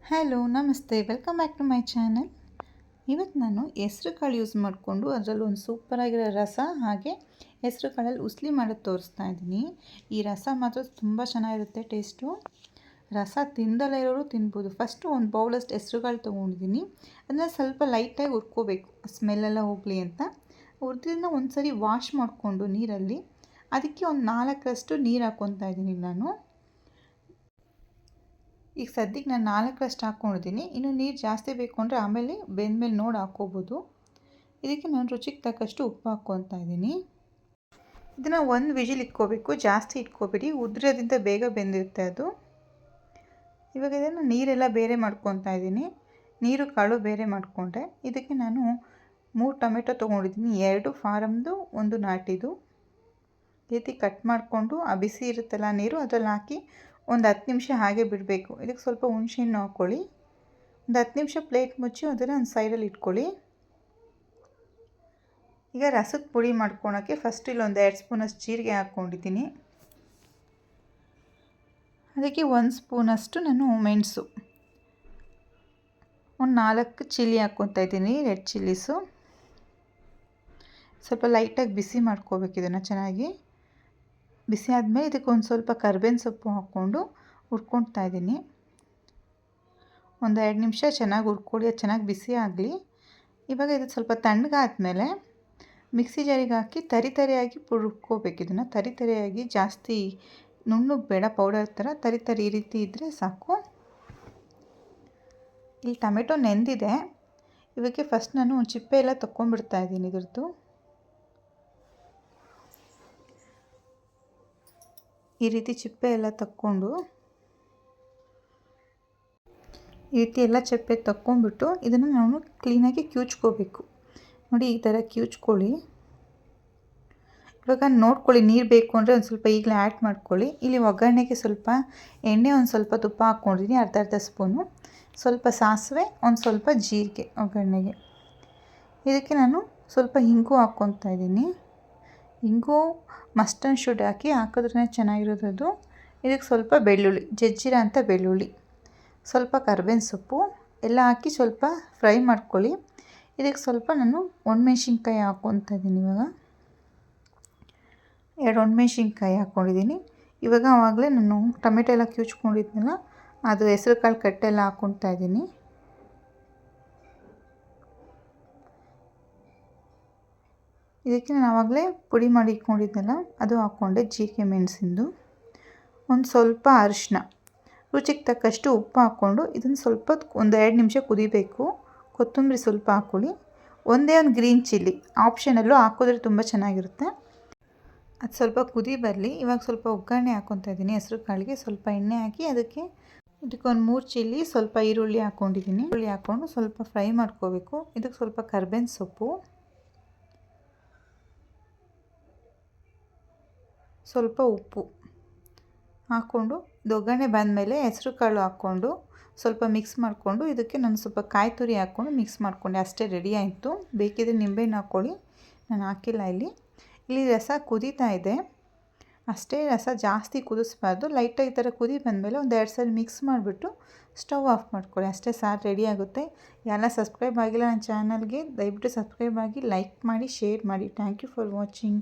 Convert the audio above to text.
Hello ನಮಸ್ತೆ, welcome back to my channel. ಇವತ್ತು ನಾನು ಹೆಸ್ರು ಕಾಳು ಯೂಸ್ ಮಾಡಿಕೊಂಡು ಅದರಲ್ಲೂ ಒಂದು ಸೂಪರಾಗಿರೋ ರಸ ಹಾಗೆ ಹೆಸ್ರು ಕಾಳಲ್ಲಿ ಉಸ್ಲಿ ಮಾಡೋದು ತೋರಿಸ್ತಾ ಇದ್ದೀನಿ. ಈ ರಸ ಮಾತ್ರ ತುಂಬ ಚೆನ್ನಾಗಿರುತ್ತೆ ಟೇಸ್ಟು. ರಸ ತಿಂದಲೇ ಇರೋರು ತಿನ್ಬೋದು. ಫಸ್ಟು ಒಂದು ಬೌಲಷ್ಟು ಹೆಸ್ರು ಕಾಳು ತೊಗೊಂಡಿದ್ದೀನಿ. ಅದನ್ನ ಸ್ವಲ್ಪ ಲೈಟಾಗಿ ಹುರ್ಕೋಬೇಕು, ಸ್ಮೆಲ್ಲೆಲ್ಲ ಹೋಗಲಿ ಅಂತ. ಹುರಿದಿದ್ದನ್ನ ಒಂದು ಸರಿ ವಾಶ್ ಮಾಡಿಕೊಂಡು ನೀರಲ್ಲಿ ಅದಕ್ಕೆ ಒಂದು 4ರಷ್ಟು ನೀರು ಹಾಕ್ಕೊತಾ ಇದ್ದೀನಿ ನಾನು. ಈಗ ಸದ್ಯಕ್ಕೆ ನಾನು 4ರಷ್ಟು ಹಾಕ್ಕೊಂಡಿದ್ದೀನಿ. ಇನ್ನು ನೀರು ಜಾಸ್ತಿ ಬೇಕು ಅಂದರೆ ಆಮೇಲೆ ಬೆಂದಮೇಲೆ ನೋಡಿ ಹಾಕ್ಕೋಬೋದು. ಇದಕ್ಕೆ ನಾನು ರುಚಿಗೆ ತಕ್ಕಷ್ಟು ಉಪ್ಪು ಹಾಕ್ಕೊತಾ ಇದ್ದೀನಿ. ಇದನ್ನು ಒಂದು ವಿಜಿಲ್ ಇಟ್ಕೋಬೇಕು, ಜಾಸ್ತಿ ಇಟ್ಕೋಬೇಡಿ, ಉದ್ರೋದ್ರಿಂದ ಬೇಗ ಬೆಂದಿರುತ್ತೆ ಅದು. ಇವಾಗ ಇದನ್ನು ನೀರೆಲ್ಲ ಬೇರೆ ಮಾಡ್ಕೊತಾ ಇದ್ದೀನಿ. ನೀರು ಕಾಳು ಬೇರೆ ಮಾಡಿಕೊಂಡೆ. ಇದಕ್ಕೆ ನಾನು 3 ಟೊಮೆಟೊ ತೊಗೊಂಡಿದ್ದೀನಿ, 2 ಫಾರಮ್ದು, 1 ನಾಟಿದು. ಈ ರೀತಿ ಕಟ್ ಮಾಡಿಕೊಂಡು ಆ ಬಿಸಿ ಇರುತ್ತಲ್ಲ ನೀರು ಅದರಲ್ಲಿ ಹಾಕಿ ಒಂದು 10 ನಿಮಿಷ ಹಾಗೆ ಬಿಡಬೇಕು. ಇದಕ್ಕೆ ಸ್ವಲ್ಪ ಹುಣಸೆಹಣ್ಣು ಹಾಕ್ಕೊಳ್ಳಿ. ಒಂದು 10 ನಿಮಿಷ ಪ್ಲೇಟ್ ಮುಚ್ಚಿ ಅದನ್ನು ಒಂದು ಸೈಡಲ್ಲಿ ಇಟ್ಕೊಳ್ಳಿ. ಈಗ ರಸದ ಪುಡಿ ಮಾಡ್ಕೊಳಕ್ಕೆ ಫಸ್ಟ್ ಇಲ್ಲೊಂದು 2 ಸ್ಪೂನಷ್ಟು ಜೀರಿಗೆ ಹಾಕ್ಕೊಂಡಿದ್ದೀನಿ. ಅದಕ್ಕೆ 1 ಸ್ಪೂನಷ್ಟು ನಾನು ಮೆಣಸು, ಒಂದು 4 ಚಿಲ್ಲಿ ಹಾಕ್ಕೊತಾ ಇದ್ದೀನಿ, ರೆಡ್ ಚಿಲ್ಲೀಸು. ಸ್ವಲ್ಪ ಲೈಟಾಗಿ ಬಿಸಿ ಮಾಡ್ಕೋಬೇಕು ಇದನ್ನು ಚೆನ್ನಾಗಿ. ಬಿಸಿ ಆದಮೇಲೆ ಇದಕ್ಕೆ ಒಂದು ಸ್ವಲ್ಪ ಕರಿಬೇವಿನ ಸೊಪ್ಪು ಹಾಕ್ಕೊಂಡು ಹುರ್ಕೊಳ್ತಾ ಇದ್ದೀನಿ. ಒಂದು 2 ನಿಮಿಷ ಚೆನ್ನಾಗಿ ಹುರ್ಕೊಳ್ಳಿ, ಅದು ಚೆನ್ನಾಗಿ ಬಿಸಿ ಆಗಲಿ. ಇವಾಗ ಇದು ಸ್ವಲ್ಪ ತಣ್ಣಗಾದ್ಮೇಲೆ ಮಿಕ್ಸಿ ಜಾರಿಗೆ ಹಾಕಿ ತರಿಯಾಗಿ ರುಬ್ಕೋಬೇಕು. ಇದನ್ನು ತರಿಯಾಗಿ, ಜಾಸ್ತಿ ನುಣ್ಣಗೆ ಬೇಡ, ಪೌಡರ್ ಥರ ತರಿ ಈ ರೀತಿ ಇದ್ದರೆ ಸಾಕು. ಇಲ್ಲಿ ಟೊಮೆಟೊ ನೆಂದಿದೆ. ಇವಕ್ಕೆ ಫಸ್ಟ್ ನಾನು ಚಿಪ್ಪೆ ಎಲ್ಲ ತಗೊಂಡ್ಬಿಡ್ತಾ ಇದ್ದೀನಿ ಇದ್ರದ್ದು. ಈ ರೀತಿ ಚಿಪ್ಪೆ ಎಲ್ಲ ತಕ್ಕೊಂಡು ಈ ರೀತಿ ಎಲ್ಲ ಚಿಪ್ಪೆ ತಕ್ಕೊಂಡ್ಬಿಟ್ಟು ಇದನ್ನು ನಾವು ಕ್ಲೀನಾಗಿ ಕಿವುಚ್ಕೋಬೇಕು. ನೋಡಿ, ಈ ಥರ ಕಿವುಚ್ಕೊಳ್ಳಿ. ಇವಾಗ ನೋಡ್ಕೊಳ್ಳಿ, ನೀರು ಬೇಕು ಅಂದರೆ ಒಂದು ಸ್ವಲ್ಪ ಈಗಲೇ ಆ್ಯಡ್ ಮಾಡ್ಕೊಳ್ಳಿ. ಇಲ್ಲಿ ಒಗ್ಗರಣೆಗೆ ಸ್ವಲ್ಪ ಎಣ್ಣೆ, ಒಂದು ಸ್ವಲ್ಪ ತುಪ್ಪ ಹಾಕ್ಕೊಂಡಿದ್ದೀನಿ, ಅರ್ಧ ಸ್ಪೂನು. ಸ್ವಲ್ಪ ಸಾಸಿವೆ, ಒಂದು ಸ್ವಲ್ಪ ಜೀರಿಗೆ ಒಗ್ಗರಣೆಗೆ. ಇದಕ್ಕೆ ನಾನು ಸ್ವಲ್ಪ ಹಿಂಗು ಹಾಕ್ಕೊತಾ ಇದ್ದೀನಿ. ಹಿಂಗು ಮಸ್ಟ್ ಆ್ಯಂಡ್ ಶುಡ್ ಹಾಕಿದ್ರೇ ಚೆನ್ನಾಗಿರೋದು. ಇದಕ್ಕೆ ಸ್ವಲ್ಪ ಬೆಳ್ಳುಳ್ಳಿ, ಜಜ್ಜಿರ ಅಂತ ಬೆಳ್ಳುಳ್ಳಿ, ಸ್ವಲ್ಪ ಕರಿಬೇವಿನ ಸೊಪ್ಪು ಎಲ್ಲ ಹಾಕಿ ಸ್ವಲ್ಪ ಫ್ರೈ ಮಾಡ್ಕೊಳ್ಳಿ. ಇದಕ್ಕೆ ಸ್ವಲ್ಪ ನಾನು ಒಣಮೆಣ್ಸಿನ್ಕಾಯಿ ಹಾಕ್ಕೊತಾ ಇದ್ದೀನಿ. ಇವಾಗ 2 ಒಣಮೆಣ್ಸಿನ್ಕಾಯಿ ಹಾಕ್ಕೊಂಡಿದ್ದೀನಿ. ಇವಾಗ ಆವಾಗಲೇ ನಾನು ಟೊಮೆಟೊ ಎಲ್ಲ ಕಿವುಚ್ಕೊಂಡಿದ್ನಲ್ಲ, ಅದು ಹೆಸ್ರು ಕಾಳು ಕಟ್ಟೆಲ್ಲ ಹಾಕ್ಕೊತಾ ಇದ್ದೀನಿ. ಇದಕ್ಕೆ ನಾನು ಆವಾಗಲೇ ಪುಡಿ ಮಾಡಿ ಇಟ್ಕೊಂಡಿದ್ನಲ್ಲ ಅದು ಹಾಕ್ಕೊಂಡೆ, ಜೀರಿಗೆ ಮೆಣಸಿಂದು. ಒಂದು ಸ್ವಲ್ಪ ಅರಿಶಿನ, ರುಚಿಗೆ ತಕ್ಕಷ್ಟು ಉಪ್ಪು ಹಾಕ್ಕೊಂಡು ಇದನ್ನು ಸ್ವಲ್ಪ ಒಂದು 2 ನಿಮಿಷ ಕುದಿಬೇಕು. ಕೊತ್ತಂಬರಿ ಸ್ವಲ್ಪ ಹಾಕ್ಕೊಳ್ಳಿ. ಒಂದೇ ಒಂದು ಗ್ರೀನ್ ಚಿಲ್ಲಿ ಆಪ್ಷನಲ್ಲು, ಹಾಕಿದ್ರೆ ತುಂಬ ಚೆನ್ನಾಗಿರುತ್ತೆ. ಅದು ಸ್ವಲ್ಪ ಕುದಿ ಬರಲಿ. ಇವಾಗ ಸ್ವಲ್ಪ ಒಗ್ಗರಣೆ ಹಾಕ್ಕೊತಾ ಇದ್ದೀನಿ. ಹೆಸ್ರು ಕಾಳಿಗೆ ಸ್ವಲ್ಪ ಎಣ್ಣೆ ಹಾಕಿ ಅದಕ್ಕೆ ಒಂದು 3 ಚಿಲ್ಲಿ, ಸ್ವಲ್ಪ ಈರುಳ್ಳಿ ಹಾಕ್ಕೊಂಡಿದ್ದೀನಿ. ಈರುಳ್ಳಿ ಹಾಕ್ಕೊಂಡು ಸ್ವಲ್ಪ ಫ್ರೈ ಮಾಡ್ಕೋಬೇಕು. ಇದಕ್ಕೆ ಸ್ವಲ್ಪ ಕರಿಬೇವಿನ ಸೊಪ್ಪು, ಸ್ವಲ್ಪ ಉಪ್ಪು ಹಾಕ್ಕೊಂಡು ಇದು ಒಗ್ಗರಣೆ ಬಂದಮೇಲೆ ಹೆಸ್ರು ಕಾಳು ಹಾಕ್ಕೊಂಡು ಸ್ವಲ್ಪ ಮಿಕ್ಸ್ ಮಾಡಿಕೊಂಡು ಇದಕ್ಕೆ ನಾನು ಸ್ವಲ್ಪ ಕಾಯಿ ತುರಿ ಹಾಕ್ಕೊಂಡು ಮಿಕ್ಸ್ ಮಾಡಿಕೊಂಡೆ. ಅಷ್ಟೇ, ರೆಡಿ ಆಯಿತು. ಬೇಕಿದ್ರೆ ನಿಂಬೆಹಣ್ಣು ಹಾಕ್ಕೊಳ್ಳಿ, ನಾನು ಹಾಕಿಲ್ಲ. ಇಲ್ಲಿ ರಸ ಕುದೀತಾ ಇದೆ ಅಷ್ಟೇ. ರಸ ಜಾಸ್ತಿ ಕುದಿಸ್ಬಾರ್ದು, ಲೈಟಾಗಿ ಈ ಥರ ಕುದಿ ಬಂದಮೇಲೆ ಒಂದು 2 ಸಲ ಮಿಕ್ಸ್ ಮಾಡಿಬಿಟ್ಟು ಸ್ಟವ್ ಆಫ್ ಮಾಡ್ಕೊಳ್ಳಿ. ಅಷ್ಟೇ, ಸಾರು ರೆಡಿ ಆಗುತ್ತೆ. ಯಾರೆಲ್ಲ ಸಬ್ಸ್ಕ್ರೈಬ್ ಆಗಿಲ್ಲ ನನ್ನ ಚಾನಲ್ಗೆ, ದಯವಿಟ್ಟು ಸಬ್ಸ್ಕ್ರೈಬ್ ಆಗಿ, ಲೈಕ್ ಮಾಡಿ, ಶೇರ್ ಮಾಡಿ. Thank you for watching.